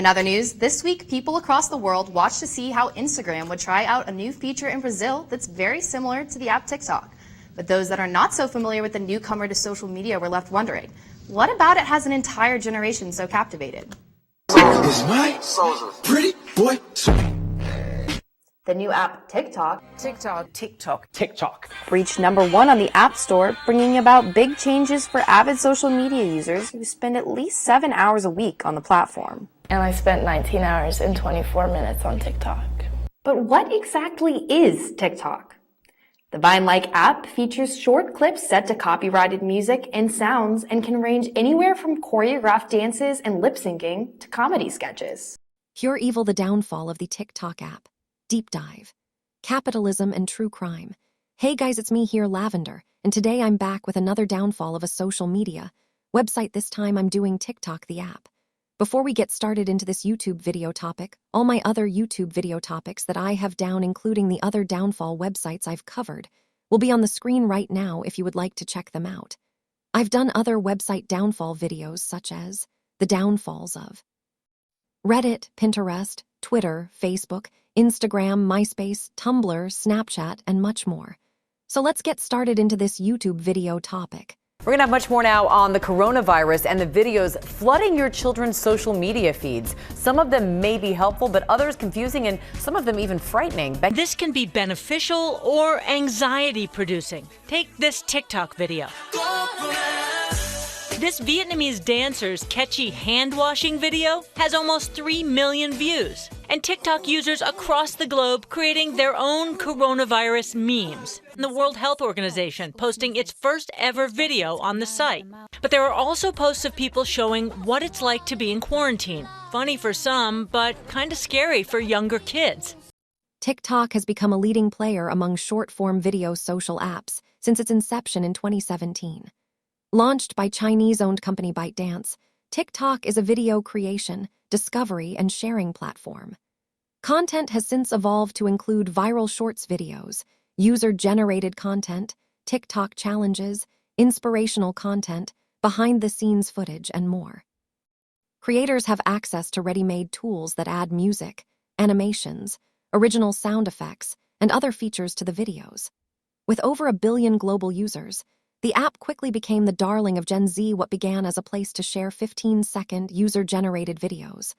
In other news, this week people across the world watched to see how Instagram would try out a new feature in Brazil that's very similar to the app TikTok. But those that are not so familiar with the newcomer to social media were left wondering, what about it has an entire generation so captivated? Is my pretty boy sweet? The new app TikTok reached #1 on the App Store, bringing about big changes for avid social media users who spend at least 7 hours a week on the platform. And I spent 19 hours and 24 minutes on TikTok. But what exactly is TikTok? The Vine-like app features short clips set to copyrighted music and sounds and can range anywhere from choreographed dances and lip-syncing to comedy sketches. Pure Evil: The Downfall of the TikTok App. Deep Dive. Capitalism and True Crime. Hey guys, it's me here, Lavender, and today I'm back with another downfall of a social media website. This time I'm doing TikTok the app. Before we get started into this YouTube video topic, all my other YouTube video topics that I have down, including the other downfall websites I've covered, will be on the screen right now if you would like to check them out. I've done other website downfall videos such as the downfalls of Reddit, Pinterest, Twitter, Facebook, Instagram, MySpace, Tumblr, Snapchat, and much more. So let's get started into this YouTube video topic. We're going to have much more now on the coronavirus and the videos flooding your children's social media feeds. Some of them may be helpful, but others confusing, and some of them even frightening. This can be beneficial or anxiety-producing. Take this TikTok video. This Vietnamese dancer's catchy hand-washing video has almost 3 million views, and TikTok users across the globe creating their own coronavirus memes. The World Health Organization posting its first ever video on the site. But there are also posts of people showing what it's like to be in quarantine. Funny for some, but kind of scary for younger kids. TikTok has become a leading player among short-form video social apps since its inception in 2017. Launched by Chinese-owned company ByteDance, TikTok is a video creation, discovery, and sharing platform. Content has since evolved to include viral shorts videos, user-generated content, TikTok challenges, inspirational content, behind-the-scenes footage, and more. Creators have access to ready-made tools that add music, animations, original sound effects, and other features to the videos. With over 1 billion global users, the app quickly became the darling of Gen Z. What began as a place to share 15-second user-generated videos,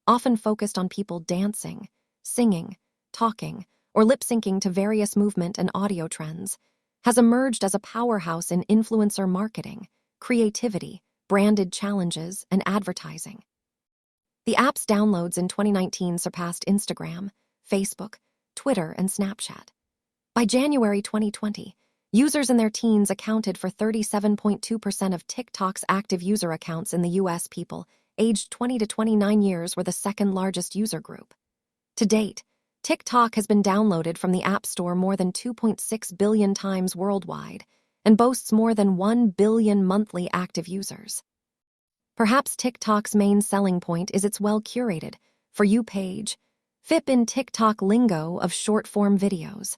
often focused on people dancing, singing, talking, or lip-syncing to various movement and audio trends, has emerged as a powerhouse in influencer marketing, creativity, branded challenges, and advertising. The app's downloads in 2019 surpassed Instagram, Facebook, Twitter, and Snapchat. By January 2020, users in their teens accounted for 37.2% of TikTok's active user accounts in the U.S. People aged 20 to 29 years were the second largest user group. To date, TikTok has been downloaded from the App Store more than 2.6 billion times worldwide and boasts more than 1 billion monthly active users. Perhaps TikTok's main selling point is its well-curated For You page, FIP in TikTok lingo of short-form videos.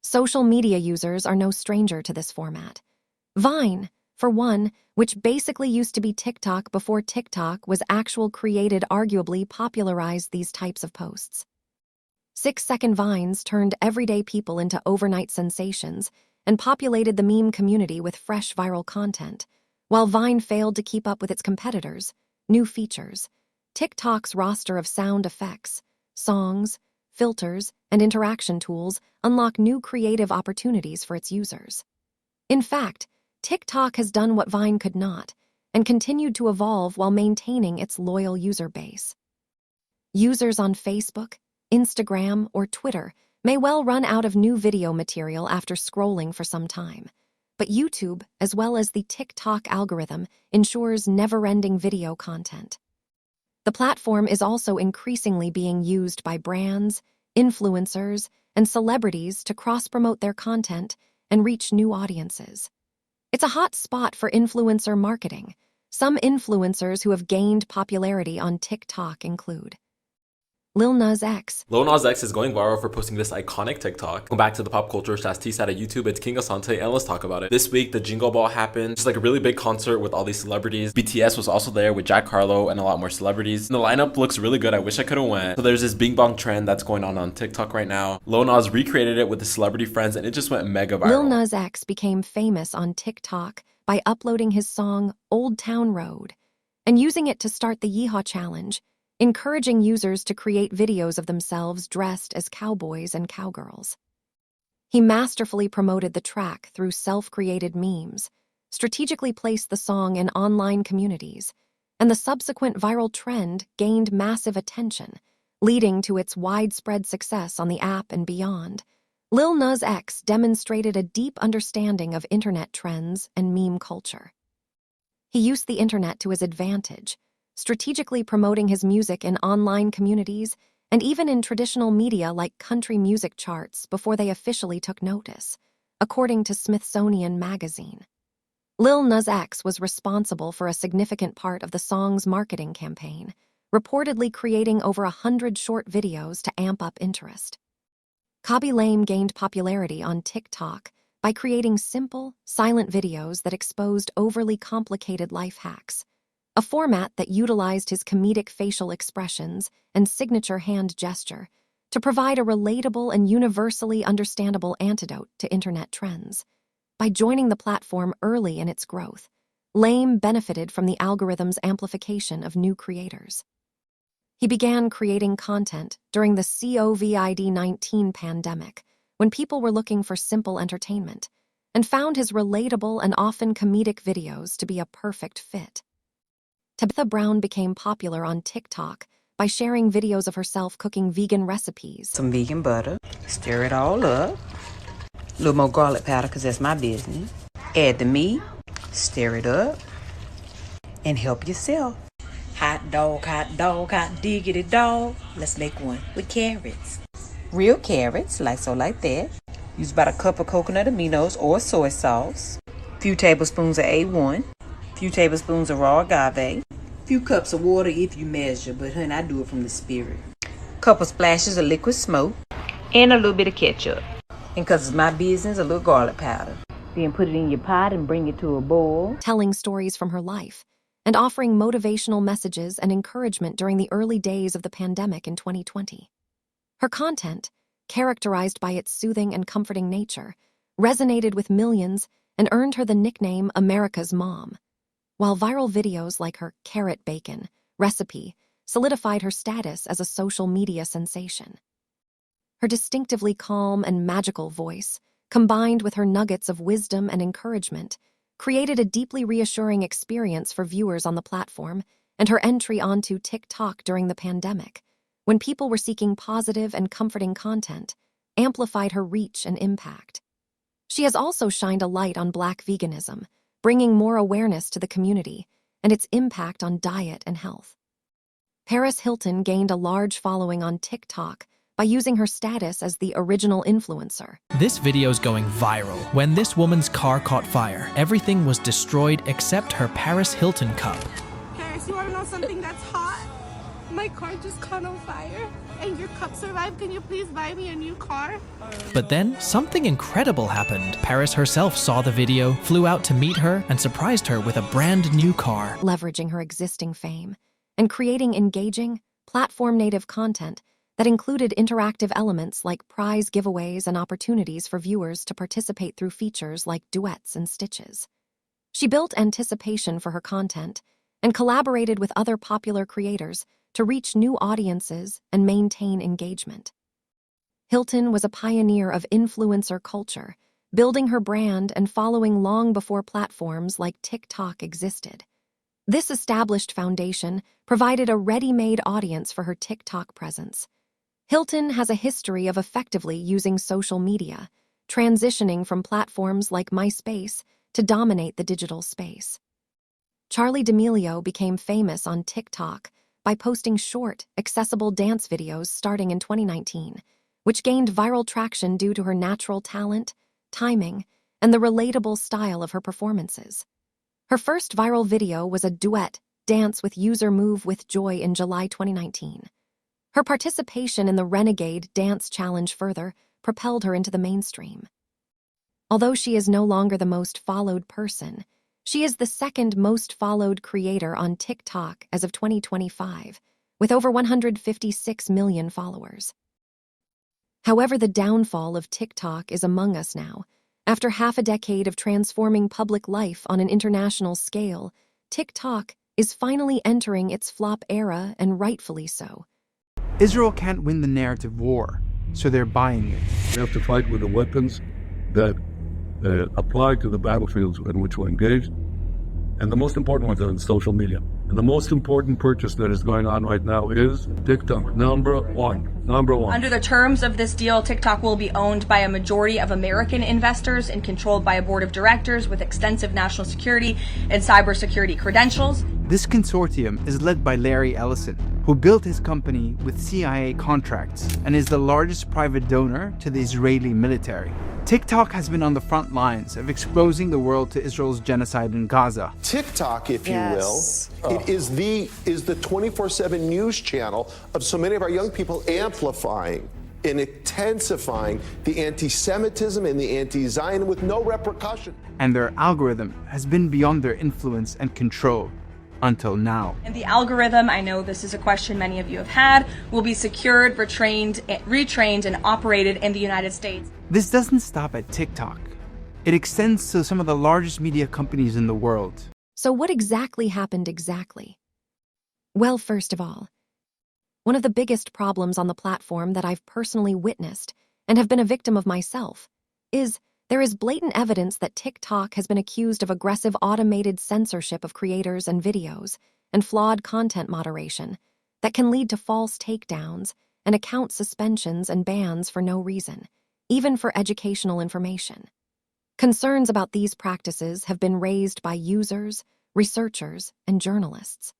Social media users are no stranger to this format. Vine, for one, which basically used to be TikTok before TikTok was actual created, arguably popularized these types of posts. 6-second Vines turned everyday people into overnight sensations and populated the meme community with fresh viral content. While Vine failed to keep up with its competitors' new features, TikTok's roster of sound effects, songs, filters, and interaction tools unlock new creative opportunities for its users. In fact, TikTok has done what Vine could not, and continued to evolve while maintaining its loyal user base. Users on Facebook, Instagram, or Twitter may well run out of new video material after scrolling for some time, but YouTube, as well as the TikTok algorithm, ensures never-ending video content. The platform is also increasingly being used by brands, influencers, and celebrities to cross-promote their content and reach new audiences. It's a hot spot for influencer marketing. Some influencers who have gained popularity on TikTok include Lil Nas X. Lil Nas X is going viral for posting this iconic TikTok. Go back to the pop culture #T side of YouTube. It's King Asante, and let's talk about it. This week, the Jingle Ball happened. It's like a really big concert with all these celebrities. BTS was also there with Jack Harlow and a lot more celebrities. And the lineup looks really good. I wish I could have went. So there's this Bing Bong trend that's going on TikTok right now. Lil Nas recreated it with his celebrity friends, and it just went mega viral. Lil Nas X became famous on TikTok by uploading his song Old Town Road and using it to start the Yeehaw Challenge, encouraging users to create videos of themselves dressed as cowboys and cowgirls. He masterfully promoted the track through self-created memes, strategically placed the song in online communities, and the subsequent viral trend gained massive attention, leading to its widespread success on the app and beyond. Lil Nas X demonstrated a deep understanding of internet trends and meme culture. He used the internet to his advantage, strategically promoting his music in online communities and even in traditional media like country music charts before they officially took notice, according to Smithsonian Magazine. Lil Nas X was responsible for a significant part of the song's marketing campaign, reportedly creating over 100 short videos to amp up interest. Khaby Lame gained popularity on TikTok by creating simple, silent videos that exposed overly complicated life hacks, a format that utilized his comedic facial expressions and signature hand gesture to provide a relatable and universally understandable antidote to internet trends. By joining the platform early in its growth, Lame benefited from the algorithm's amplification of new creators. He began creating content during the COVID-19 pandemic, when people were looking for simple entertainment, and found his relatable and often comedic videos to be a perfect fit. Tabitha Brown became popular on TikTok by sharing videos of herself cooking vegan recipes. Some vegan butter, stir it all up. A little more garlic powder because that's my business. Add the meat, stir it up, and help yourself. Hot dog, hot diggity dog. Let's make one with carrots. Real carrots, like so, like that. Use about a cup of coconut aminos or soy sauce. Few tablespoons of A1. Few tablespoons of raw agave. Few cups of water if you measure, but honey, I do it from the spirit. Couple splashes of liquid smoke. And a little bit of ketchup. And because it's my business, a little garlic powder. Then put it in your pot and bring it to a boil. Telling stories from her life and offering motivational messages and encouragement during the early days of the pandemic in 2020. Her content, characterized by its soothing and comforting nature, resonated with millions and earned her the nickname America's Mom, while viral videos like her carrot bacon recipe solidified her status as a social media sensation. Her distinctively calm and magical voice, combined with her nuggets of wisdom and encouragement, created a deeply reassuring experience for viewers on the platform, and her entry onto TikTok during the pandemic, when people were seeking positive and comforting content, amplified her reach and impact. She has also shined a light on Black veganism, bringing more awareness to the community and its impact on diet and health. Paris Hilton gained a large following on TikTok by using her status as the original influencer. This video's going viral. When this woman's car caught fire, everything was destroyed except her Paris Hilton cup. Paris, you want to know something that's hot? My car just caught on fire, and your cup survived. Can you please buy me a new car? But then, something incredible happened. Paris herself saw the video, flew out to meet her, and surprised her with a brand new car. Leveraging her existing fame and creating engaging, platform-native content that included interactive elements like prize giveaways and opportunities for viewers to participate through features like duets and stitches. She built anticipation for her content and collaborated with other popular creators to reach new audiences and maintain engagement. Hilton was a pioneer of influencer culture, building her brand and following long before platforms like TikTok existed. This established foundation provided a ready-made audience for her TikTok presence. Hilton has a history of effectively using social media, transitioning from platforms like MySpace to dominate the digital space. Charli D'Amelio became famous on TikTok by posting short, accessible dance videos starting in 2019, which gained viral traction due to her natural talent, timing, and the relatable style of her performances. Her first viral video was a duet dance with user Move with Joy in July 2019. Her participation in the Renegade dance challenge further propelled her into the mainstream. Although she is no longer the most followed person, she is the second most followed creator on TikTok as of 2025, with over 156 million followers. However, the downfall of TikTok is among us now. After half a decade of transforming public life on an international scale, TikTok is finally entering its flop era, and rightfully so. Israel can't win the narrative war, so they're buying it. We have to fight with the weapons that apply to the battlefields in which we're engaged. And the most important ones are in social media. And the most important purchase that is going on right now is TikTok. Number one. Under the terms of this deal, TikTok will be owned by a majority of American investors and controlled by a board of directors with extensive national security and cybersecurity credentials. This consortium is led by Larry Ellison, who built his company with CIA contracts and is the largest private donor to the Israeli military. TikTok has been on the front lines of exposing the world to Israel's genocide in Gaza. TikTok, if you will, it is the 24/7 news channel of so many of our young people, amplifying and intensifying the anti-Semitism and the anti-Zionism with no repercussion. And their algorithm has been beyond their influence and control until now. And the algorithm, I know this is a question many of you have had, will be secured, retrained, and operated in the United States. This doesn't stop at TikTok. It extends to some of the largest media companies in the world. So what exactly happened exactly? Well, first of all, one of the biggest problems on the platform that I've personally witnessed and have been a victim of myself is there is blatant evidence that TikTok has been accused of aggressive automated censorship of creators and videos and flawed content moderation that can lead to false takedowns and account suspensions and bans for no reason, even for educational information. Concerns about these practices have been raised by users, researchers, and journalists.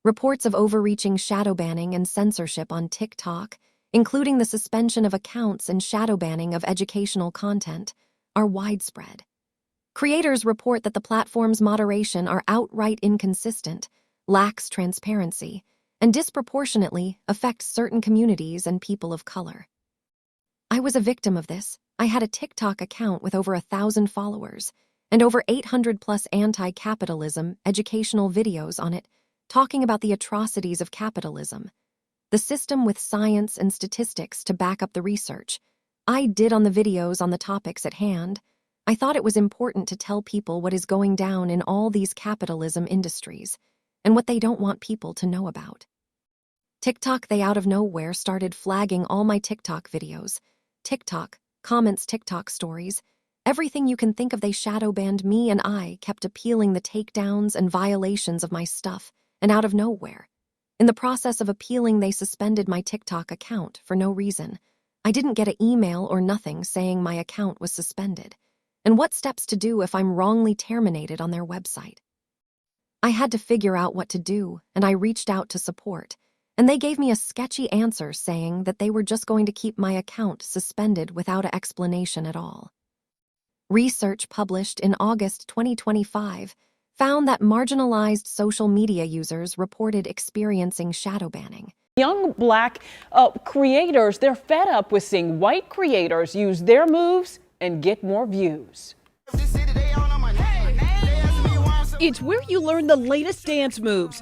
Reports of overreaching shadow banning and censorship on TikTok, including the suspension of accounts and shadow banning of educational content, are widespread. Creators report that the platform's moderation are outright inconsistent, lacks transparency, and disproportionately affects certain communities and people of color. I was a victim of this. I had a TikTok account with over 1,000 followers and over 800 plus anti-capitalism educational videos on it, talking about the atrocities of capitalism, the system with science and statistics to back up the research. I did on the videos on the topics at hand. I thought it was important to tell people what is going down in all these capitalism industries and what they don't want people to know about. TikTok, they out of nowhere started flagging all my TikTok videos. TikTok, comments, TikTok stories, everything you can think of, they shadow banned me, and I kept appealing the takedowns and violations of my stuff, and out of nowhere, in the process of appealing, they suspended my TikTok account for no reason. I didn't get an email or nothing saying my account was suspended, and what steps to do if I'm wrongly terminated on their website. I had to figure out what to do, and I reached out to support, and they gave me a sketchy answer saying that they were just going to keep my account suspended without an explanation at all. Research published in August 2025 found that marginalized social media users reported experiencing shadow banning. Young black creators, they're fed up with seeing white creators use their moves and get more views. It's where you learn the latest dance moves.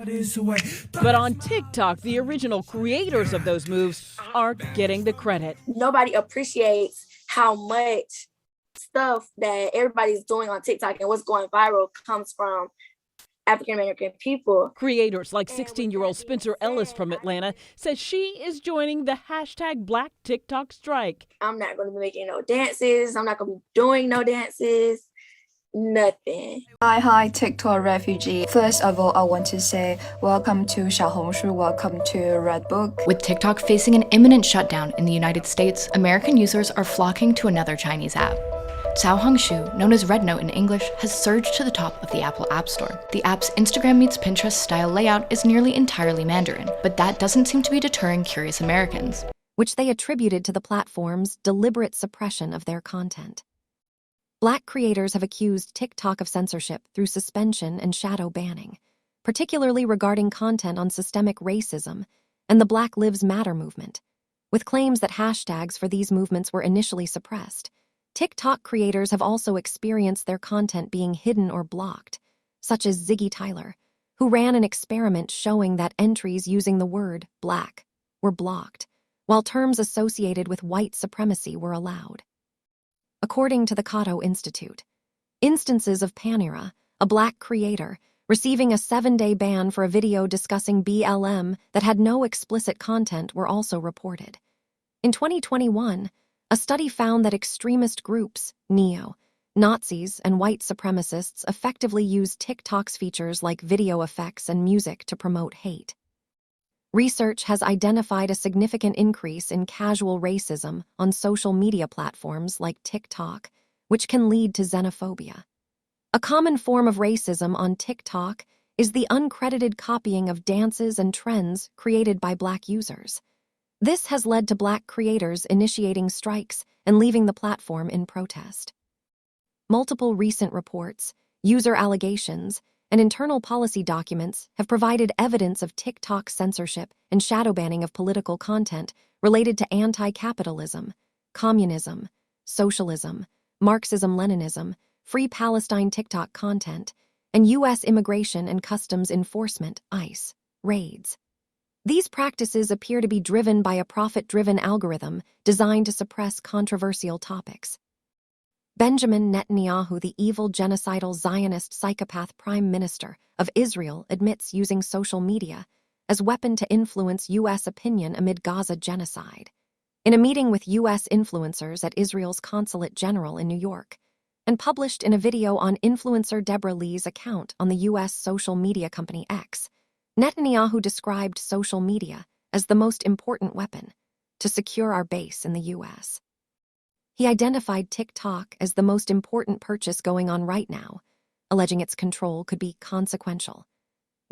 But on TikTok, the original creators of those moves aren't getting the credit. Nobody appreciates how much stuff that everybody's doing on TikTok and what's going viral comes from African-American people. Creators like 16-year-old Spencer Ellis from Atlanta says she is joining the hashtag Black TikTok strike. I'm not going to be making no dances. I'm not going to be doing no dances. Nothing. Hi, TikTok refugee. First of all, I want to say welcome to Xiaohongshu, welcome to Redbook. With TikTok facing an imminent shutdown in the United States, American users are flocking to another Chinese app. Xiaohongshu, known as Red Note in English, has surged to the top of the Apple App Store. The app's Instagram meets Pinterest style layout is nearly entirely Mandarin, but that doesn't seem to be deterring curious Americans, which they attributed to the platform's deliberate suppression of their content. Black creators have accused TikTok of censorship through suspension and shadow banning, particularly regarding content on systemic racism and the Black Lives Matter movement. With claims that hashtags for these movements were initially suppressed, TikTok creators have also experienced their content being hidden or blocked, such as Ziggy Tyler, who ran an experiment showing that entries using the word black were blocked, while terms associated with white supremacy were allowed. According to the Cato Institute, instances of Panera, a Black creator, receiving a 7-day ban for a video discussing BLM that had no explicit content were also reported. In 2021, a study found that extremist groups, Nazis, and white supremacists effectively used TikTok's features like video effects and music to promote hate. Research has identified a significant increase in casual racism on social media platforms like TikTok, which can lead to xenophobia. A common form of racism on TikTok is the uncredited copying of dances and trends created by Black users. This has led to Black creators initiating strikes and leaving the platform in protest. Multiple recent reports, user allegations, and internal policy documents have provided evidence of TikTok censorship and shadow banning of political content related to anti-capitalism, communism, socialism, Marxism-Leninism, Free Palestine TikTok content, and U.S. Immigration and Customs Enforcement, ICE, raids. These practices appear to be driven by a profit-driven algorithm designed to suppress controversial topics. Benjamin Netanyahu, the evil genocidal Zionist psychopath prime minister of Israel, admits using social media as weapon to influence U.S. opinion amid Gaza genocide. In a meeting with U.S. influencers at Israel's Consulate General in New York, and published in a video on influencer Deborah Lee's account on the U.S. social media company X, Netanyahu described social media as the most important weapon to secure our base in the U.S. He identified TikTok as the most important purchase going on right now, alleging its control could be consequential.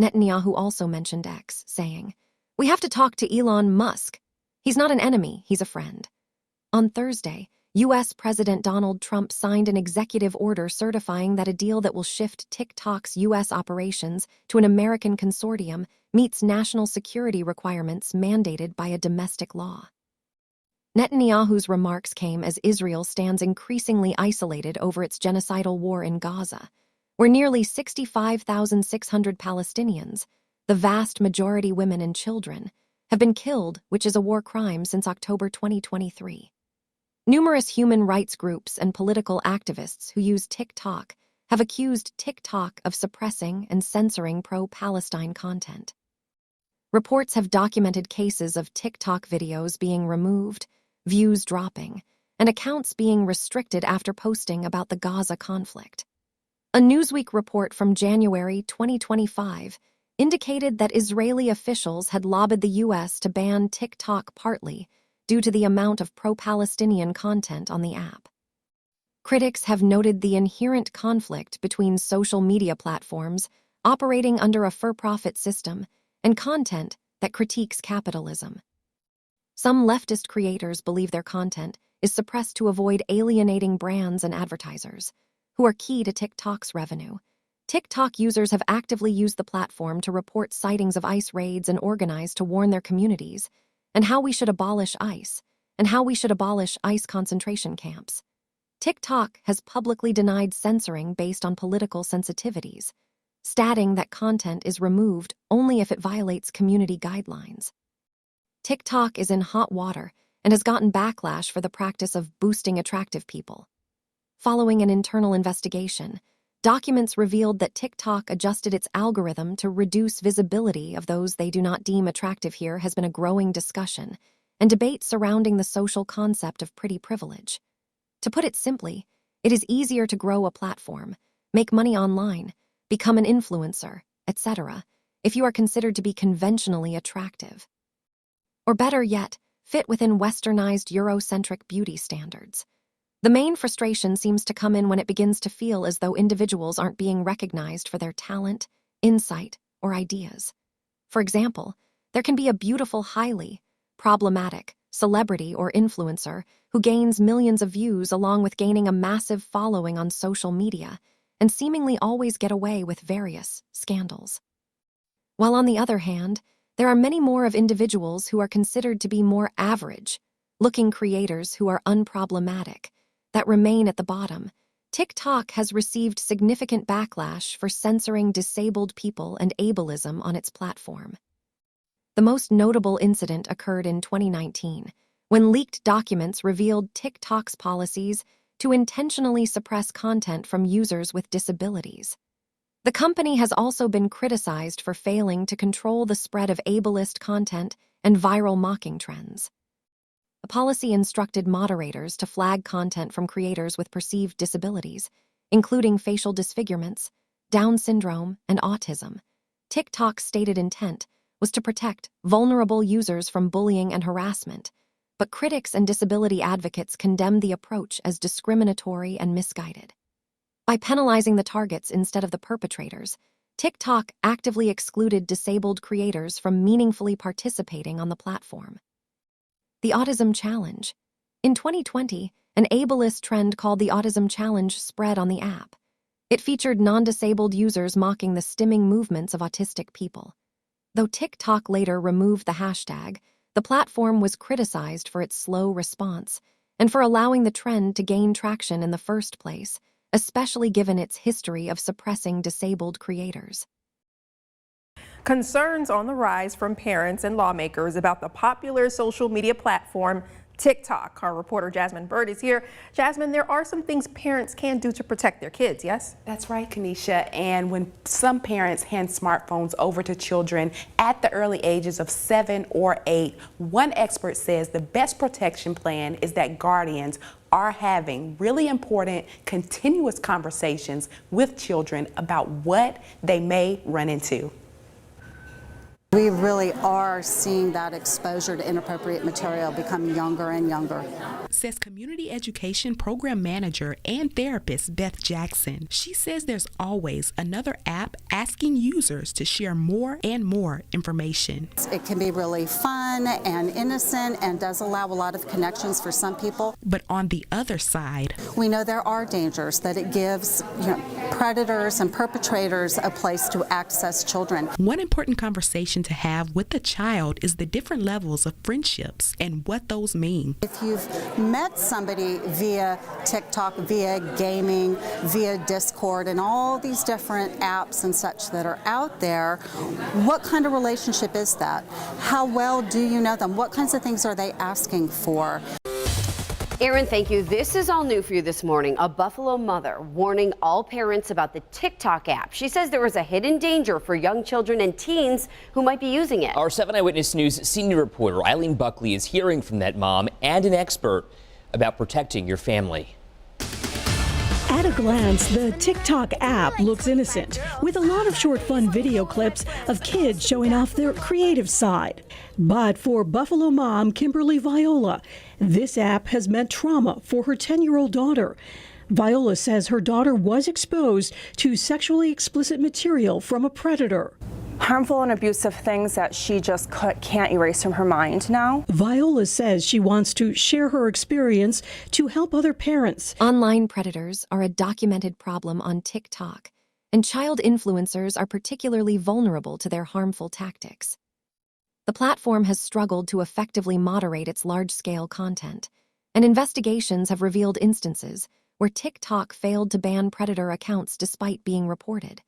Netanyahu also mentioned X, saying, "We have to talk to Elon Musk. He's not an enemy, he's a friend." On Thursday, U.S. President Donald Trump signed an executive order certifying that a deal that will shift TikTok's U.S. operations to an American consortium meets national security requirements mandated by a domestic law. Netanyahu's remarks came as Israel stands increasingly isolated over its genocidal war in Gaza, where nearly 65,600 Palestinians, the vast majority women and children, have been killed, which is a war crime since October 2023. Numerous human rights groups and political activists who use TikTok have accused TikTok of suppressing and censoring pro-Palestine content. Reports have documented cases of TikTok videos being removed, views dropping, and accounts being restricted after posting about the Gaza conflict. A Newsweek report from January 2025 indicated that Israeli officials had lobbied the U.S. to ban TikTok partly due to the amount of pro-Palestinian content on the app. Critics have noted the inherent conflict between social media platforms operating under a for-profit system and content that critiques capitalism. Some leftist creators believe their content is suppressed to avoid alienating brands and advertisers, who are key to TikTok's revenue. TikTok users have actively used the platform to report sightings of ICE raids and organize to warn their communities, and how we should abolish ICE, and how we should abolish ICE concentration camps. TikTok has publicly denied censoring based on political sensitivities, stating that content is removed only if it violates community guidelines. TikTok is in hot water and has gotten backlash for the practice of boosting attractive people. Following an internal investigation, documents revealed that TikTok adjusted its algorithm to reduce visibility of those they do not deem attractive. Here has been a growing discussion and debate surrounding the social concept of pretty privilege. To put it simply, it is easier to grow a platform, make money online, become an influencer, etc., if you are considered to be conventionally attractive. Or better yet, fit within westernized Eurocentric beauty standards. The main frustration seems to come in when it begins to feel as though individuals aren't being recognized for their talent, insight, or ideas. For example, there can be a beautiful, highly problematic celebrity or influencer who gains millions of views along with gaining a massive following on social media and seemingly always get away with various scandals. While on the other hand, there are many more of individuals who are considered to be more average-looking creators who are unproblematic, that remain at the bottom. TikTok has received significant backlash for censoring disabled people and ableism on its platform. The most notable incident occurred in 2019, when leaked documents revealed TikTok's policies to intentionally suppress content from users with disabilities. The company has also been criticized for failing to control the spread of ableist content and viral mocking trends. The policy instructed moderators to flag content from creators with perceived disabilities, including facial disfigurements, Down syndrome, and autism. TikTok's stated intent was to protect vulnerable users from bullying and harassment, but critics and disability advocates condemned the approach as discriminatory and misguided. By penalizing the targets instead of the perpetrators, TikTok actively excluded disabled creators from meaningfully participating on the platform. The Autism Challenge. In 2020, an ableist trend called the Autism Challenge spread on the app. It featured non-disabled users mocking the stimming movements of autistic people. Though TikTok later removed the hashtag, the platform was criticized for its slow response and for allowing the trend to gain traction in the first place, especially given its history of suppressing disabled creators. Concerns on the rise from parents and lawmakers about the popular social media platform TikTok. Our reporter Jasmine Bird is here. Jasmine, there are some things parents can do to protect their kids, yes? That's right, Kanisha. And when some parents hand smartphones over to children at the early ages of 7 or 8, one expert says the best protection plan is that guardians are having really important, continuous conversations with children about what they may run into. We really are seeing that exposure to inappropriate material become younger and younger. Says community education program manager and therapist Beth Jackson. She says there's always another app asking users to share more and more information. It can be really fun and innocent and does allow a lot of connections for some people. But on the other side, we know there are dangers, that it gives predators and perpetrators a place to access children. One important conversation to have with the child is the different levels of friendships and what those mean. If you've met somebody via TikTok, via gaming, via Discord, and all these different apps and such that are out there, what kind of relationship is that? How well do you know them? What kinds of things are they asking for? Aaron, thank you. This is all new for you this morning. A Buffalo mother warning all parents about the TikTok app. She says there is a hidden danger for young children and teens who might be using it. Our 7 Eyewitness News senior reporter Eileen Buckley is hearing from that mom and an expert about protecting your family. At a glance, the TikTok app looks innocent, with a lot of short, fun video clips of kids showing off their creative side. But for Buffalo mom Kimberly Viola, this app has meant trauma for her 10-year-old daughter. Viola says her daughter was exposed to sexually explicit material from a predator. Harmful and abusive things that she just can't erase from her mind now. Viola says she wants to share her experience to help other parents. Online predators are a documented problem on TikTok, and child influencers are particularly vulnerable to their harmful tactics. The platform has struggled to effectively moderate its large-scale content, and investigations have revealed instances where TikTok failed to ban predator accounts despite being reported.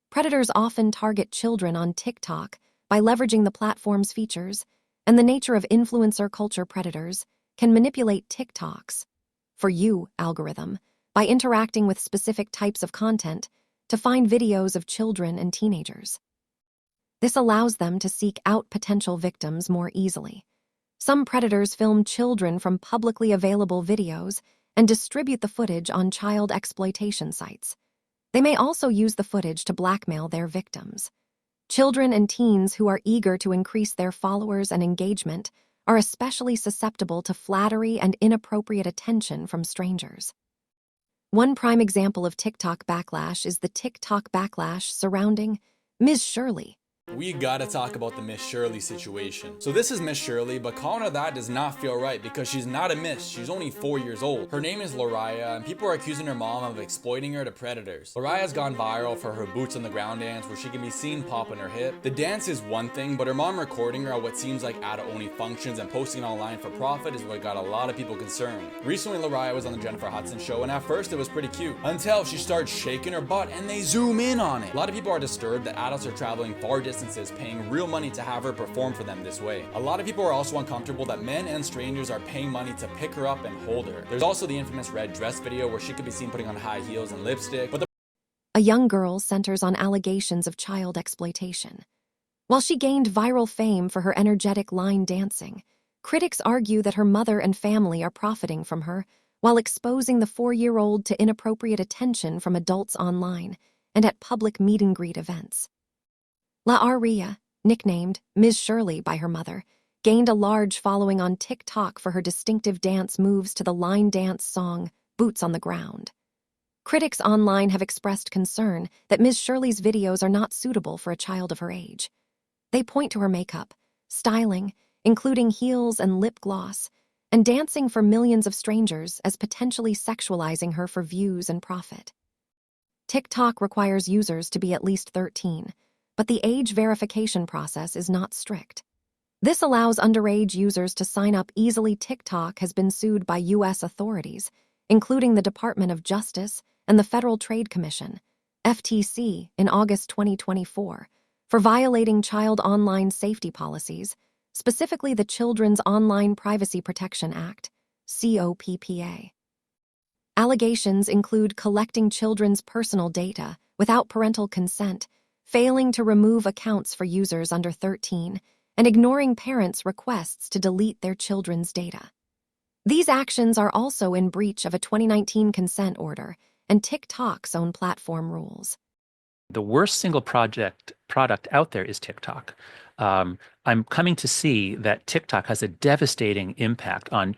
Predators often target children on TikTok by leveraging the platform's features, and the nature of influencer culture predators can manipulate TikTok's For You algorithm by interacting with specific types of content to find videos of children and teenagers. This allows them to seek out potential victims more easily. Some predators film children from publicly available videos and distribute the footage on child exploitation sites. They may also use the footage to blackmail their victims. Children and teens who are eager to increase their followers and engagement are especially susceptible to flattery and inappropriate attention from strangers. One prime example of TikTok backlash is the TikTok backlash surrounding Ms. Shirley, We gotta talk about the Miss Shirley situation. So this is Miss Shirley, but calling her that does not feel right because she's not a miss, she's only 4 years old. Her name is Lariah, and people are accusing her mom of exploiting her to predators. Lariah's gone viral for her boots on the ground dance where she can be seen popping her hip. The dance is one thing, but her mom recording her at what seems like ADA-only functions and posting it online for profit is what got a lot of people concerned. Recently, Lariah was on the Jennifer Hudson show, and at first it was pretty cute, until she starts shaking her butt and they zoom in on it. A lot of people are disturbed that adults are traveling far distances paying real money to have her perform for them this way. A lot of people are also uncomfortable that men and strangers are paying money to pick her up and hold her. There's also the infamous red dress video where she could be seen putting on high heels and lipstick, but A young girl centers on allegations of child exploitation. While she gained viral fame for her energetic line dancing, critics argue that her mother and family are profiting from her while exposing the 4-year-old to inappropriate attention from adults online and at public meet-and-greet events. La Aria, nicknamed Ms. Shirley by her mother, gained a large following on TikTok for her distinctive dance moves to the line dance song Boots on the Ground. Critics online have expressed concern that Ms. Shirley's videos are not suitable for a child of her age. They point to her makeup, styling, including heels and lip gloss, and dancing for millions of strangers as potentially sexualizing her for views and profit. TikTok requires users to be at least 13, but the age verification process is not strict. This allows underage users to sign up easily. TikTok has been sued by U.S. authorities, including the Department of Justice and the Federal Trade Commission, FTC, in August 2024, for violating child online safety policies, specifically the Children's Online Privacy Protection Act, COPPA. Allegations include collecting children's personal data without parental consent, failing to remove accounts for users under 13, and ignoring parents' requests to delete their children's data. These actions are also in breach of a 2019 consent order and TikTok's own platform rules. The worst single product out there is TikTok. I'm coming to see that TikTok has a devastating impact on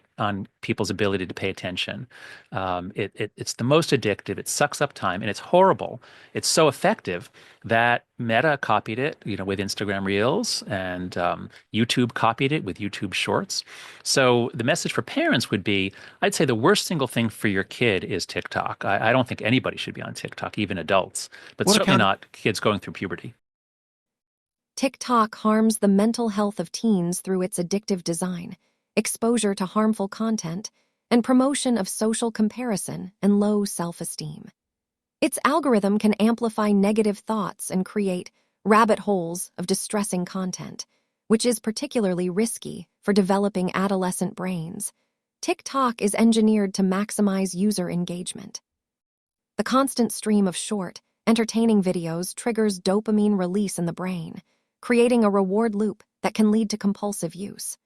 people's ability to pay attention. It's the most addictive. It sucks up time, and it's horrible. It's so effective that Meta copied it, with Instagram Reels, and YouTube copied it with YouTube Shorts. So the message for parents would be, I'd say the worst single thing for your kid is TikTok. I don't think anybody should be on TikTok, even adults, but certainly not kids going through puberty. TikTok harms the mental health of teens through its addictive design, exposure to harmful content, and promotion of social comparison and low self-esteem. Its algorithm can amplify negative thoughts and create rabbit holes of distressing content, which is particularly risky for developing adolescent brains. TikTok is engineered to maximize user engagement. The constant stream of short, entertaining videos triggers dopamine release in the brain, creating a reward loop that can lead to compulsive use.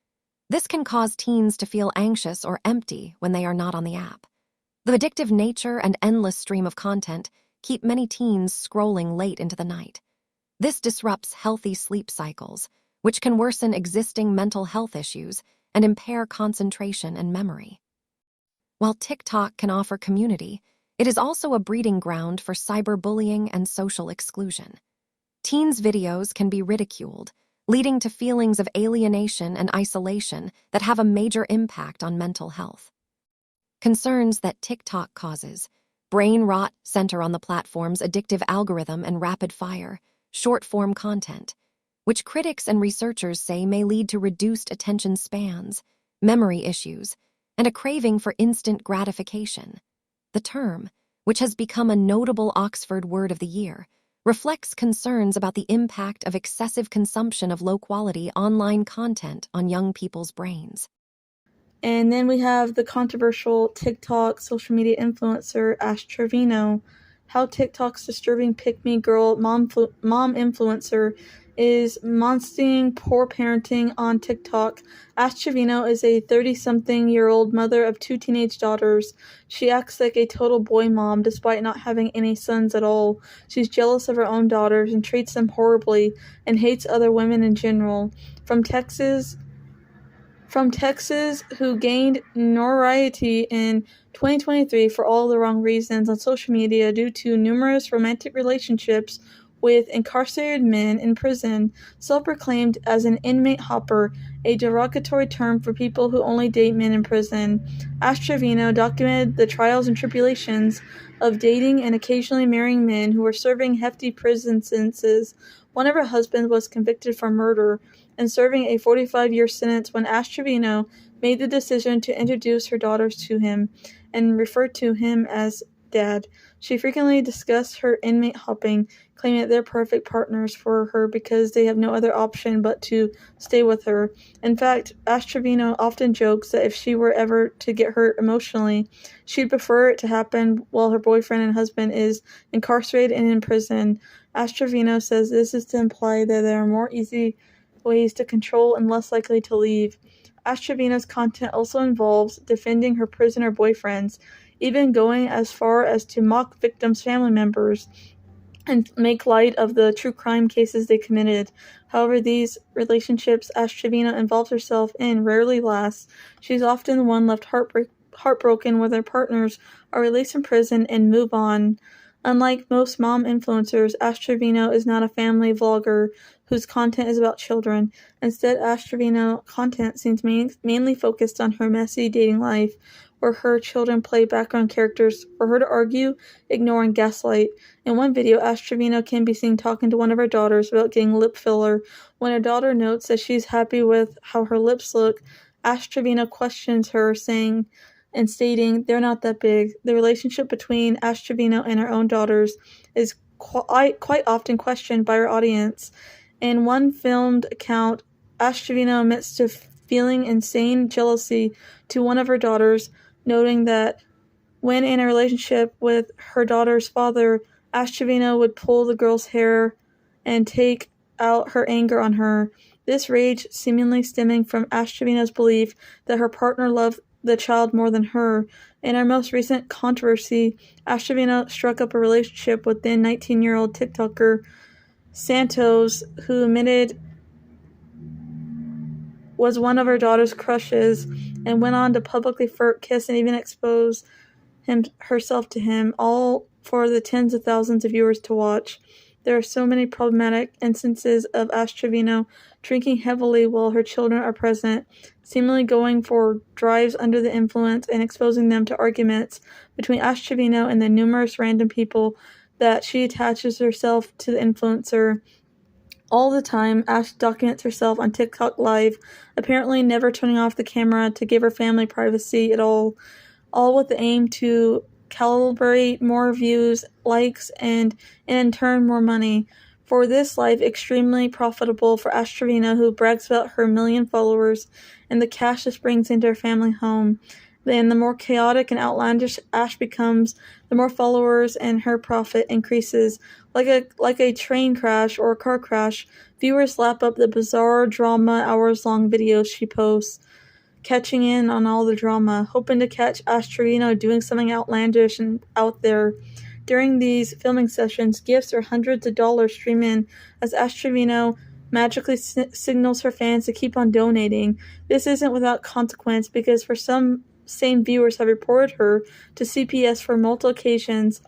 This can cause teens to feel anxious or empty when they are not on the app. The addictive nature and endless stream of content keep many teens scrolling late into the night. This disrupts healthy sleep cycles, which can worsen existing mental health issues and impair concentration and memory. While TikTok can offer community, it is also a breeding ground for cyberbullying and social exclusion. Teens' videos can be ridiculed, leading to feelings of alienation and isolation that have a major impact on mental health. Concerns that TikTok causes brain rot center on the platform's addictive algorithm and rapid-fire, short-form content, which critics and researchers say may lead to reduced attention spans, memory issues, and a craving for instant gratification. The term, which has become a notable Oxford Word of the Year, reflects concerns about the impact of excessive consumption of low-quality online content on young people's brains. And then we have the controversial TikTok social media influencer Ash Trevino. How TikTok's disturbing pick-me-girl mom influencer is monstering poor parenting on TikTok. Ash Trevino is a 30-something-year-old mother of 2 teenage daughters. She acts like a total boy mom despite not having any sons at all. She's jealous of her own daughters and treats them horribly and hates other women in general. From Texas, who gained notoriety in 2023 for all the wrong reasons on social media due to numerous romantic relationships with incarcerated men in prison, self-proclaimed as an inmate hopper, a derogatory term for people who only date men in prison. Ash Trevino documented the trials and tribulations of dating and occasionally marrying men who were serving hefty prison sentences. One of her husbands was convicted for murder and serving a 45-year sentence when Ash Trevino made the decision to introduce her daughters to him and referred to him as Dad. She frequently discussed her inmate hopping, claiming that they're perfect partners for her because they have no other option but to stay with her. In fact, Ash Trevino often jokes that if she were ever to get hurt emotionally, she'd prefer it to happen while her boyfriend and husband is incarcerated and in prison. Ash Trevino says this is to imply that there are more easy ways to control and less likely to leave. Ash Trevino's content also involves defending her prisoner boyfriends, even going as far as to mock victims' family members and make light of the true crime cases they committed. However, these relationships Ash Trevino involves herself in rarely last. She's often the one left heartbroken when their partners are released from prison and move on. Unlike most mom influencers, Ash Trevino is not a family vlogger whose content is about children. Instead, Ash Trevino content seems mainly focused on her messy dating life, where her children play background characters for her to argue, ignore, and gaslight. In one video, Ash Trevino can be seen talking to one of her daughters about getting lip filler. When her daughter notes that she's happy with how her lips look, Ash Trevino questions her, stating they're not that big. The relationship between Ash Trevino and her own daughters is quite often questioned by her audience. In one filmed account, Ash Trevino admits to feeling insane jealousy to one of her daughters, noting that when in a relationship with her daughter's father, Ash Trevino would pull the girl's hair and take out her anger on her. This rage seemingly stemming from Ash Trevino's belief that her partner loved the child more than her. In our most recent controversy, Ash Trevino struck up a relationship with then 19-year-old TikToker Santos, who admitted was one of her daughter's crushes, and went on to publicly flirt, kiss, and even expose herself to him, all for the tens of thousands of viewers to watch. There are so many problematic instances of Ash Trevino drinking heavily while her children are present, seemingly going for drives under the influence and exposing them to arguments between Ash Trevino and the numerous random people that she attaches herself to the influencer. All the time, Ash documents herself on TikTok Live, apparently never turning off the camera to give her family privacy at all with the aim to calibrate more views, likes, and in turn more money. For this life, extremely profitable for Ash Trevino, who brags about her 1 million followers and the cash this brings into her family home. Then the more chaotic and outlandish Ash becomes, the more followers and her profit increases. Like a train crash or a car crash, viewers lap up the bizarre drama hours-long videos she posts, catching in on all the drama, hoping to catch Ash Trevino doing something outlandish and out there. During these filming sessions, gifts or hundreds of dollars stream in as Ash Trevino magically signals her fans to keep on donating. This isn't without consequence, because for some same viewers have reported her to CPS for multiple occasions,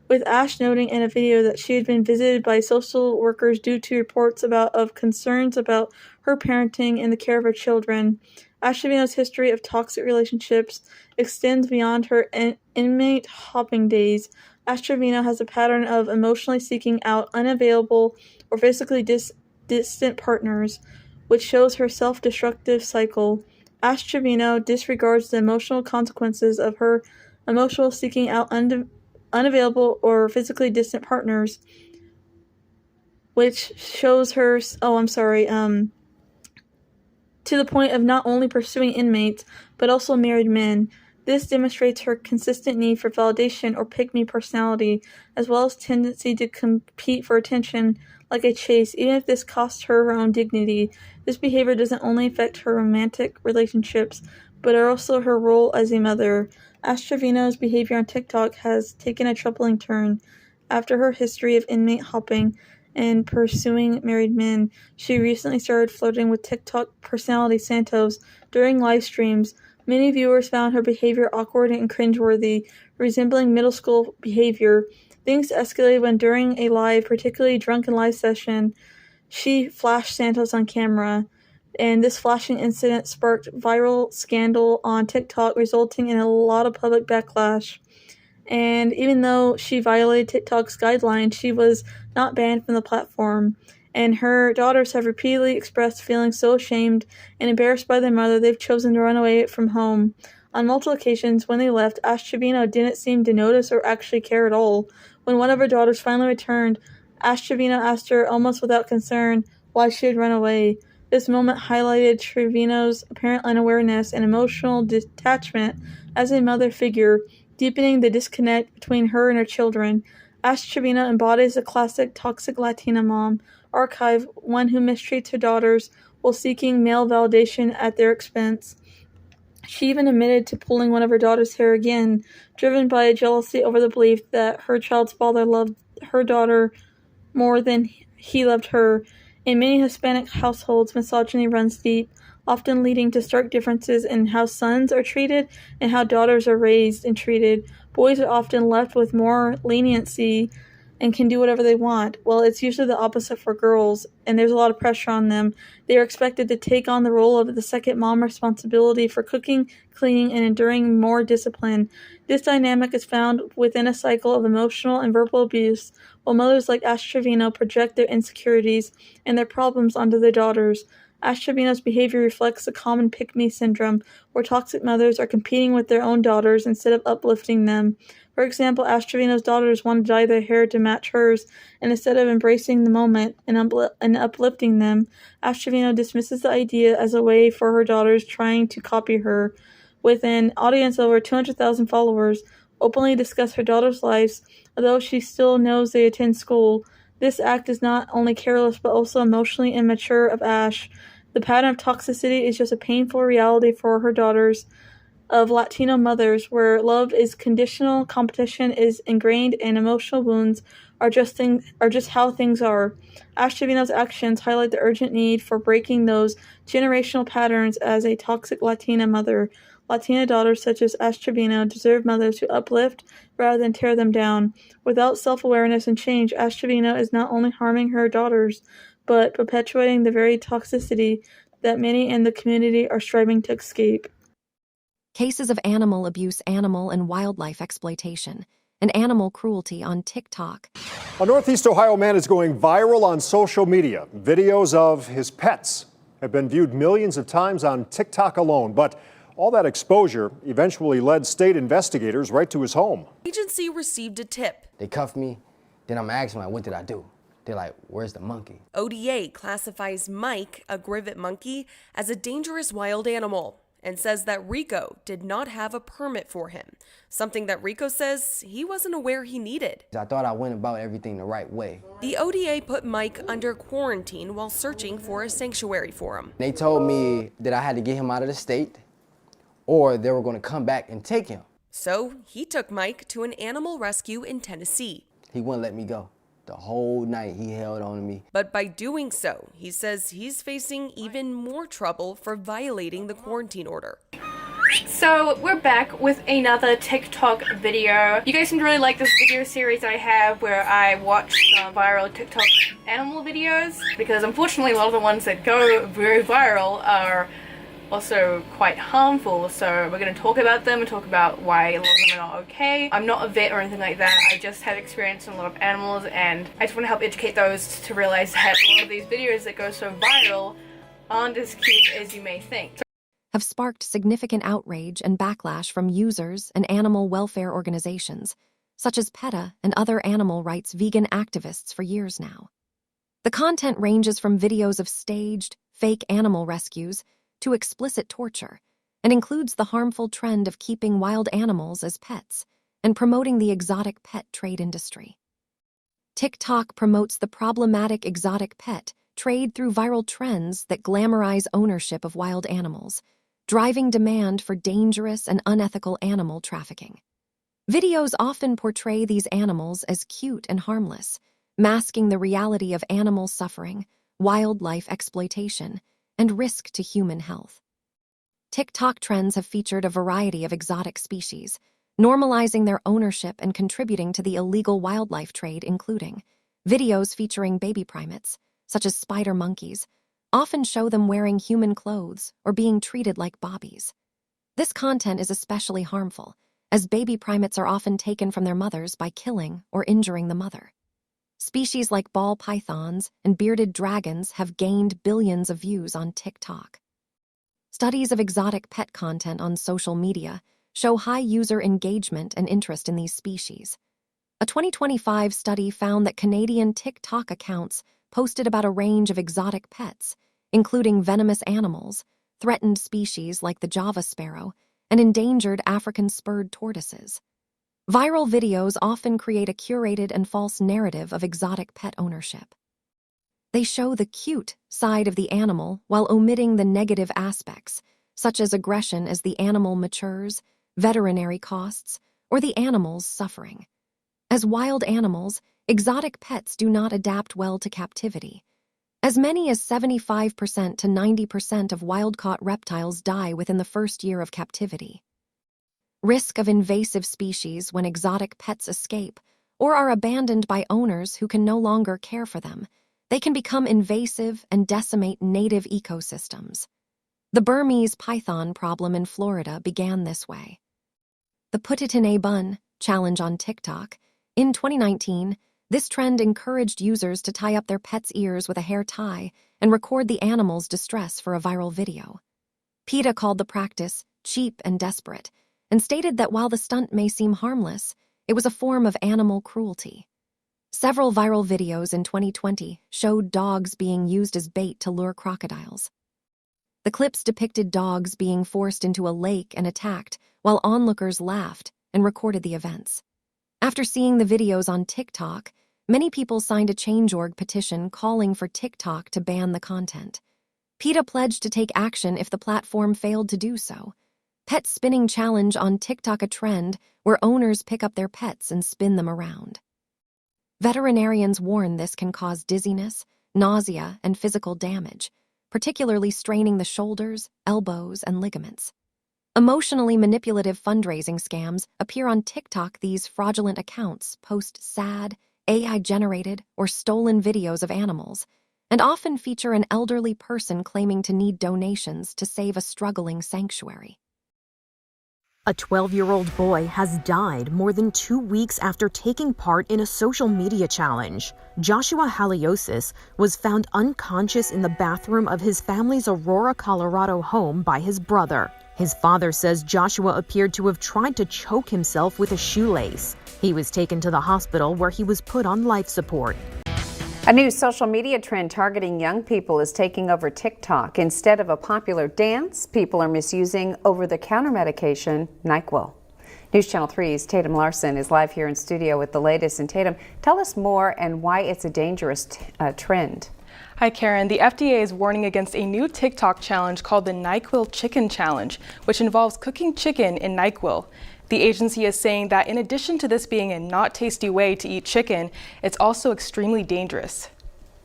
with Ash noting in a video that she had been visited by social workers due to reports of concerns about her parenting and the care of her children. Ash Trevino's history of toxic relationships extends beyond her inmate hopping days. Ash Trevino has a pattern of emotionally seeking out unavailable or physically distant partners, which shows her self-destructive cycle. Ash Trevino disregards the emotional consequences of her emotional seeking out unavailable or physically distant partners, which shows her, to the point of not only pursuing inmates, but also married men. This demonstrates her consistent need for validation or pick-me personality, as well as tendency to compete for attention like a chase, even if this costs her own dignity. This behavior doesn't only affect her romantic relationships, but also her role as a mother. Ash Trevino's behavior on TikTok has taken a troubling turn. After her history of inmate hopping and pursuing married men, she recently started flirting with TikTok personality Santos during live streams. Many viewers found her behavior awkward and cringeworthy, resembling middle school behavior. Things escalated when during a live, particularly drunken live session, she flashed Santos on camera, and this flashing incident sparked viral scandal on TikTok, resulting in a lot of public backlash. And even though she violated TikTok's guidelines, she was not banned from the platform. And her daughters have repeatedly expressed feeling so ashamed and embarrassed by their mother, they've chosen to run away from home. On multiple occasions, when they left, Ash Trevino didn't seem to notice or actually care at all. When one of her daughters finally returned, Ash Trevino asked her, almost without concern, why she had run away. This moment highlighted Trevino's apparent unawareness and emotional detachment as a mother figure, deepening the disconnect between her and her children. Ash Trevino embodies a classic toxic Latina mom archetype, one who mistreats her daughters while seeking male validation at their expense. She even admitted to pulling one of her daughter's hair again, driven by a jealousy over the belief that her child's father loved her daughter more than he loved her. In many Hispanic households, misogyny runs deep, often leading to stark differences in how sons are treated and how daughters are raised and treated. Boys are often left with more leniency and can do whatever they want. Well, it's usually the opposite for girls, and there's a lot of pressure on them. They are expected to take on the role of the second mom responsibility for cooking, cleaning, and enduring more discipline. This dynamic is found within a cycle of emotional and verbal abuse, while mothers like Ash Trevino project their insecurities and their problems onto their daughters. Ash Trevino's behavior reflects the common pick-me syndrome, where toxic mothers are competing with their own daughters instead of uplifting them. For example, Ash Trevino's daughters want to dye their hair to match hers, and instead of embracing the moment and uplifting them, Ash Trevino dismisses the idea as a way for her daughters trying to copy her. With an audience of over 200,000 followers, openly discuss her daughters' lives, although she still knows they attend school. This act is not only careless but also emotionally immature of Ash. The pattern of toxicity is just a painful reality for her daughters of Latino mothers, where love is conditional, competition is ingrained, and emotional wounds are just how things are. Ash Trevino's actions highlight the urgent need for breaking those generational patterns as a toxic Latina mother. Latina daughters such as Ash Trevino deserve mothers who uplift rather than tear them down. Without self-awareness and change, Ash Trevino is not only harming her daughters, but perpetuating the very toxicity that many in the community are striving to escape. Cases of animal abuse, animal and wildlife exploitation, and animal cruelty on TikTok. A Northeast Ohio man is going viral on social media. Videos of his pets have been viewed millions of times on TikTok alone, but all that exposure eventually led state investigators right to his home. Agency received a tip. They cuffed me, then I'm asking, like, what did I do? They're like, where's the monkey? ODA classifies Mike, a grivet monkey, as a dangerous wild animal and says that Rico did not have a permit for him, something that Rico says he wasn't aware he needed. I thought I went about everything the right way. The ODA put Mike under quarantine while searching for a sanctuary for him. They told me that I had to get him out of the state or they were going to come back and take him. So he took Mike to an animal rescue in Tennessee. He wouldn't let me go. The whole night he held on to me. But by doing so, he says he's facing even more trouble for violating the quarantine order. So we're back with another TikTok video. You guys seem to really like this video series I have where I watch some viral TikTok animal videos, because unfortunately a lot of the ones that go very viral are also quite harmful, so we're going to talk about them and talk about why a lot of them are not okay. I'm not a vet or anything like that. I just have experience in a lot of animals, and I just want to help educate those to realize that a lot of these videos that go so viral aren't as cute as you may think. Have sparked significant outrage and backlash from users and animal welfare organizations, such as PETA and other animal rights vegan activists for years now. The content ranges from videos of staged, fake animal rescues to explicit torture, and includes the harmful trend of keeping wild animals as pets and promoting the exotic pet trade industry. TikTok promotes the problematic exotic pet trade through viral trends that glamorize ownership of wild animals, driving demand for dangerous and unethical animal trafficking. Videos often portray these animals as cute and harmless, masking the reality of animal suffering, wildlife exploitation, and risk to human health. TikTok trends have featured a variety of exotic species, normalizing their ownership and contributing to the illegal wildlife trade, including videos featuring baby primates, such as spider monkeys, often show them wearing human clothes or being treated like bobbies. This content is especially harmful, as baby primates are often taken from their mothers by killing or injuring the mother. Species like ball pythons and bearded dragons have gained billions of views on TikTok. Studies of exotic pet content on social media show high user engagement and interest in these species. A 2025 study found that Canadian TikTok accounts posted about a range of exotic pets, including venomous animals, threatened species like the Java sparrow, and endangered African spurred tortoises. Viral videos often create a curated and false narrative of exotic pet ownership. They show the cute side of the animal while omitting the negative aspects, such as aggression as the animal matures, veterinary costs, or the animal's suffering. As wild animals, exotic pets do not adapt well to captivity. As many as 75% to 90% of wild-caught reptiles die within the first year of captivity. Risk of invasive species when exotic pets escape or are abandoned by owners who can no longer care for them. They can become invasive and decimate native ecosystems. The Burmese python problem in Florida began this way. The Put It in a Bun challenge on TikTok. In 2019, this trend encouraged users to tie up their pet's ears with a hair tie and record the animal's distress for a viral video. PETA called the practice cheap and desperate and stated that while the stunt may seem harmless, it was a form of animal cruelty. Several viral videos in 2020 showed dogs being used as bait to lure crocodiles. The clips depicted dogs being forced into a lake and attacked, while onlookers laughed and recorded the events. After seeing the videos on TikTok, many people signed a Change.org petition calling for TikTok to ban the content. PETA pledged to take action if the platform failed to do so. Pet spinning challenge on TikTok, a trend where owners pick up their pets and spin them around. Veterinarians warn this can cause dizziness, nausea, and physical damage, particularly straining the shoulders, elbows, and ligaments. Emotionally manipulative fundraising scams appear on TikTok. These fraudulent accounts post sad, AI-generated, or stolen videos of animals, and often feature an elderly person claiming to need donations to save a struggling sanctuary. A 12-year-old boy has died more than 2 weeks after taking part in a social media challenge. Joshua Haliosis was found unconscious in the bathroom of his family's Aurora, Colorado home by his brother. His father says Joshua appeared to have tried to choke himself with a shoelace. He was taken to the hospital where he was put on life support. A new social media trend targeting young people is taking over TikTok. Instead of a popular dance, people are misusing over-the-counter medication, NyQuil. News Channel 3's Tatum Larson is live here in studio with the latest. And Tatum, tell us more and why it's a dangerous trend. Hi Karen, the FDA is warning against a new TikTok challenge called the NyQuil Chicken Challenge, which involves cooking chicken in NyQuil. The agency is saying that in addition to this being a not tasty way to eat chicken, it's also extremely dangerous.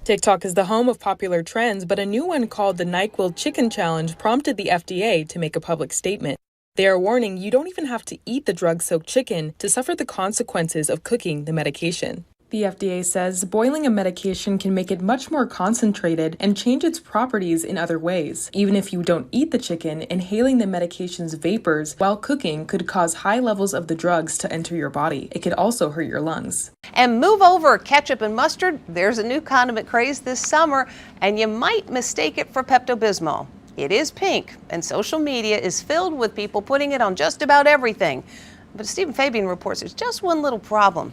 TikTok is the home of popular trends, but a new one called the NyQuil Chicken Challenge prompted the FDA to make a public statement. They are warning you don't even have to eat the drug-soaked chicken to suffer the consequences of cooking the medication. The FDA says boiling a medication can make it much more concentrated and change its properties in other ways. Even if you don't eat the chicken, inhaling the medication's vapors while cooking could cause high levels of the drugs to enter your body. It could also hurt your lungs. And move over ketchup and mustard. There's a new condiment craze this summer, and you might mistake it for Pepto-Bismol. It is pink, and social media is filled with people putting it on just about everything. But Stephen Fabian reports there's just one little problem.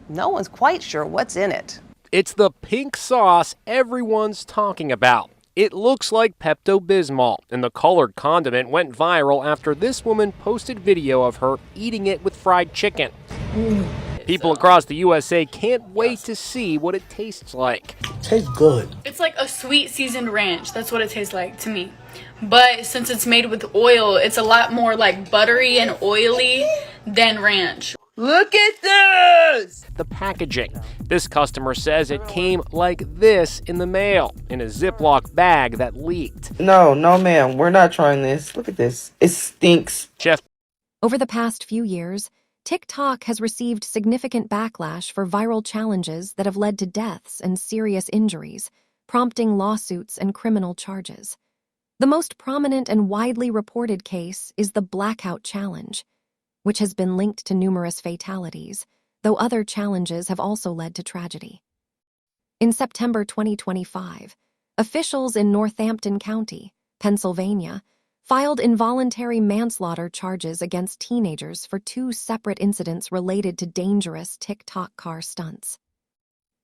No one's quite sure what's in it. It's the pink sauce everyone's talking about. It looks like Pepto-Bismol, and the colored condiment went viral after this woman posted video of her eating it with fried chicken. People across the USA can't wait to see what it tastes like. It tastes good. It's like a sweet seasoned ranch. That's what it tastes like to me. But since it's made with oil, it's a lot more like buttery and oily than ranch. Look at this! The packaging. This customer says it came like this in the mail, in a Ziploc bag that leaked. No, ma'am, we're not trying this. Look at this. It stinks. Chef. Over the past few years, TikTok has received significant backlash for viral challenges that have led to deaths and serious injuries, prompting lawsuits and criminal charges. The most prominent and widely reported case is the Blackout Challenge, which has been linked to numerous fatalities, though other challenges have also led to tragedy. In September 2025, officials in Northampton County, Pennsylvania, filed involuntary manslaughter charges against teenagers for 2 separate incidents related to dangerous TikTok car stunts.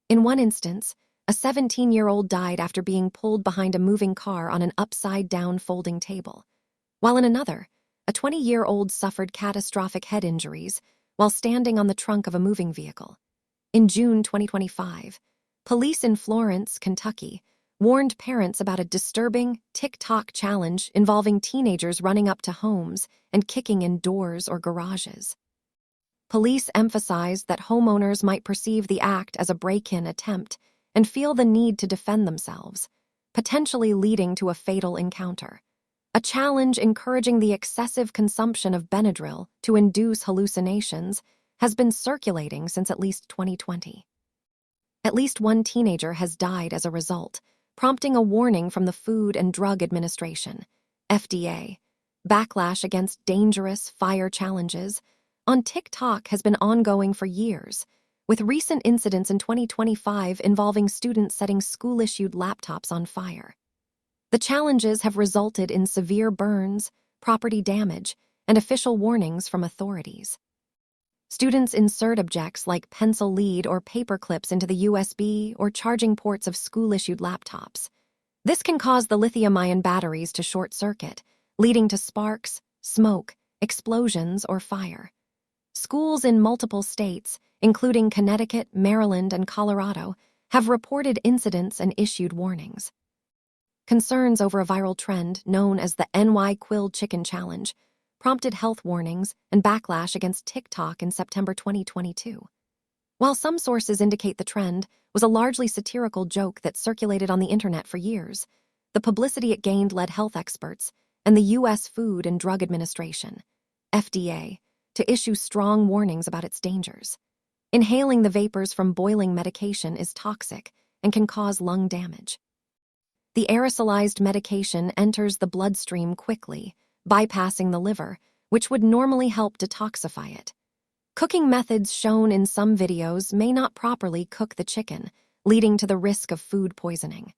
In one instance, a 17-year-old died after being pulled behind a moving car on an upside-down folding table, while in another, a 20-year-old suffered catastrophic head injuries while standing on the trunk of a moving vehicle. In June 2025, police in Florence, Kentucky, warned parents about a disturbing TikTok challenge involving teenagers running up to homes and kicking in doors or garages. Police emphasized that homeowners might perceive the act as a break-in attempt and feel the need to defend themselves, potentially leading to a fatal encounter. A challenge encouraging the excessive consumption of Benadryl to induce hallucinations has been circulating since at least 2020. At least one teenager has died as a result, prompting a warning from the Food and Drug Administration, FDA. Backlash against dangerous fire challenges on TikTok has been ongoing for years, with recent incidents in 2025 involving students setting school-issued laptops on fire. The challenges have resulted in severe burns, property damage, and official warnings from authorities. Students insert objects like pencil lead or paper clips into the USB or charging ports of school-issued laptops. This can cause the lithium-ion batteries to short-circuit, leading to sparks, smoke, explosions, or fire. Schools in multiple states, including Connecticut, Maryland, and Colorado, have reported incidents and issued warnings. Concerns over a viral trend known as the NY Chicken Challenge prompted health warnings and backlash against TikTok in September 2022. While some sources indicate the trend was a largely satirical joke that circulated on the internet for years, the publicity it gained led health experts and the U.S. Food and Drug Administration, FDA, to issue strong warnings about its dangers. Inhaling the vapors from boiling medication is toxic and can cause lung damage. The aerosolized medication enters the bloodstream quickly, bypassing the liver, which would normally help detoxify it. Cooking methods shown in some videos may not properly cook the chicken, leading to the risk of food poisoning.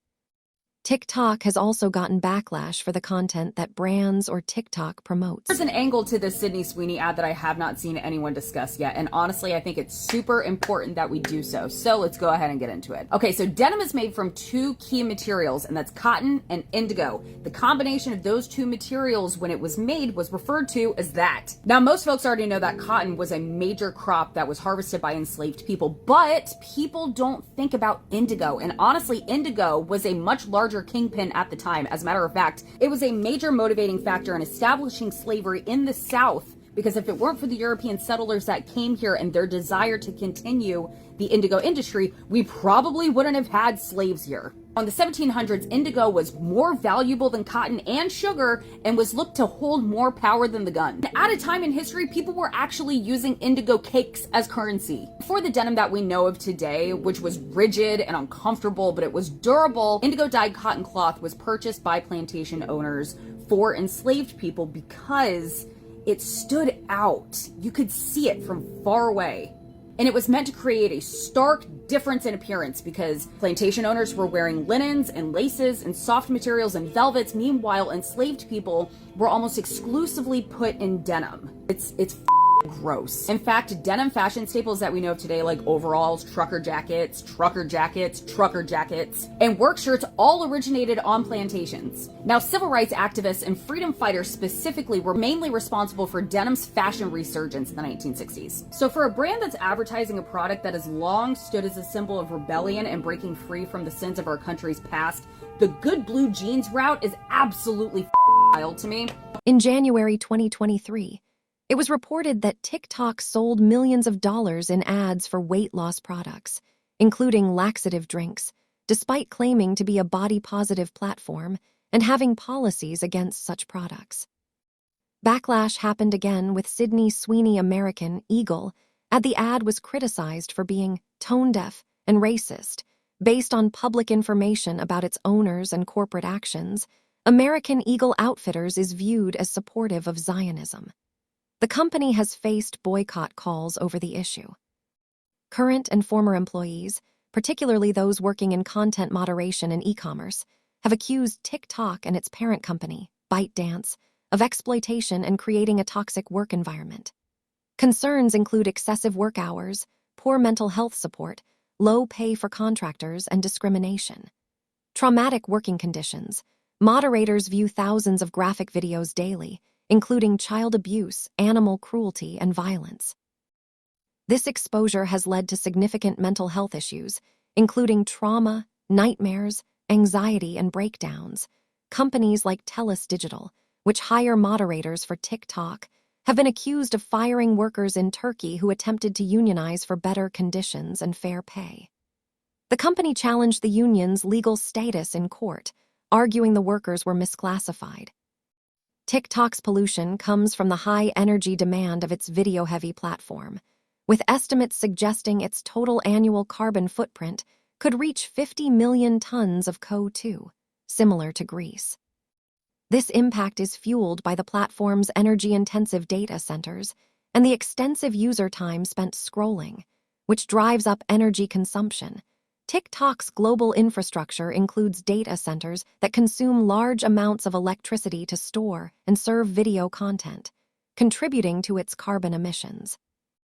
TikTok has also gotten backlash for the content that brands or TikTok promotes. There's an angle to this Sydney Sweeney ad that I have not seen anyone discuss yet, and honestly, I think it's super important that we do so. So let's go ahead and get into it. Okay, so denim is made from 2 key materials, and that's cotton and indigo. The combination of those 2 materials when it was made was referred to as that. Now, most folks already know that cotton was a major crop that was harvested by enslaved people, but people don't think about indigo, and honestly, indigo was a much larger kingpin at the time. As a matter of fact, it was a major motivating factor in establishing slavery in the South, because if it weren't for the European settlers that came here and their desire to continue the indigo industry, we probably wouldn't have had slaves here. In the 1700s, indigo was more valuable than cotton and sugar and was looked to hold more power than the gun. At a time in history, people were actually using indigo cakes as currency. For the denim that we know of today, which was rigid and uncomfortable, but it was durable, indigo-dyed cotton cloth was purchased by plantation owners for enslaved people because it stood out. You could see it from far away. And it was meant to create a stark difference in appearance because plantation owners were wearing linens and laces and soft materials and velvets. Meanwhile, enslaved people were almost exclusively put in denim. It's gross. In fact, denim fashion staples that we know of today, like overalls, trucker jackets, and work shirts, all originated on plantations. Now, civil rights activists and freedom fighters specifically were mainly responsible for denim's fashion resurgence in the 1960s. So for a brand that's advertising a product that has long stood as a symbol of rebellion and breaking free from the sins of our country's past, the good blue jeans route is absolutely wild to me. In January 2023, it was reported that TikTok sold millions of dollars in ads for weight loss products, including laxative drinks, despite claiming to be a body-positive platform and having policies against such products. Backlash happened again with Sydney Sweeney American Eagle, as the ad was criticized for being tone-deaf and racist. Based on public information about its owners and corporate actions, American Eagle Outfitters is viewed as supportive of Zionism. The company has faced boycott calls over the issue. Current and former employees, particularly those working in content moderation and e-commerce, have accused TikTok and its parent company, ByteDance, of exploitation and creating a toxic work environment. Concerns include excessive work hours, poor mental health support, low pay for contractors, and discrimination. Traumatic working conditions. Moderators view thousands of graphic videos daily, including child abuse, animal cruelty, and violence. This exposure has led to significant mental health issues, including trauma, nightmares, anxiety, and breakdowns. Companies like TELUS Digital, which hire moderators for TikTok, have been accused of firing workers in Turkey who attempted to unionize for better conditions and fair pay. The company challenged the union's legal status in court, arguing the workers were misclassified. TikTok's pollution comes from the high energy demand of its video-heavy platform, with estimates suggesting its total annual carbon footprint could reach 50 million tons of CO2, similar to Greece. This impact is fueled by the platform's energy-intensive data centers and the extensive user time spent scrolling, which drives up energy consumption. TikTok's global infrastructure includes data centers that consume large amounts of electricity to store and serve video content, contributing to its carbon emissions.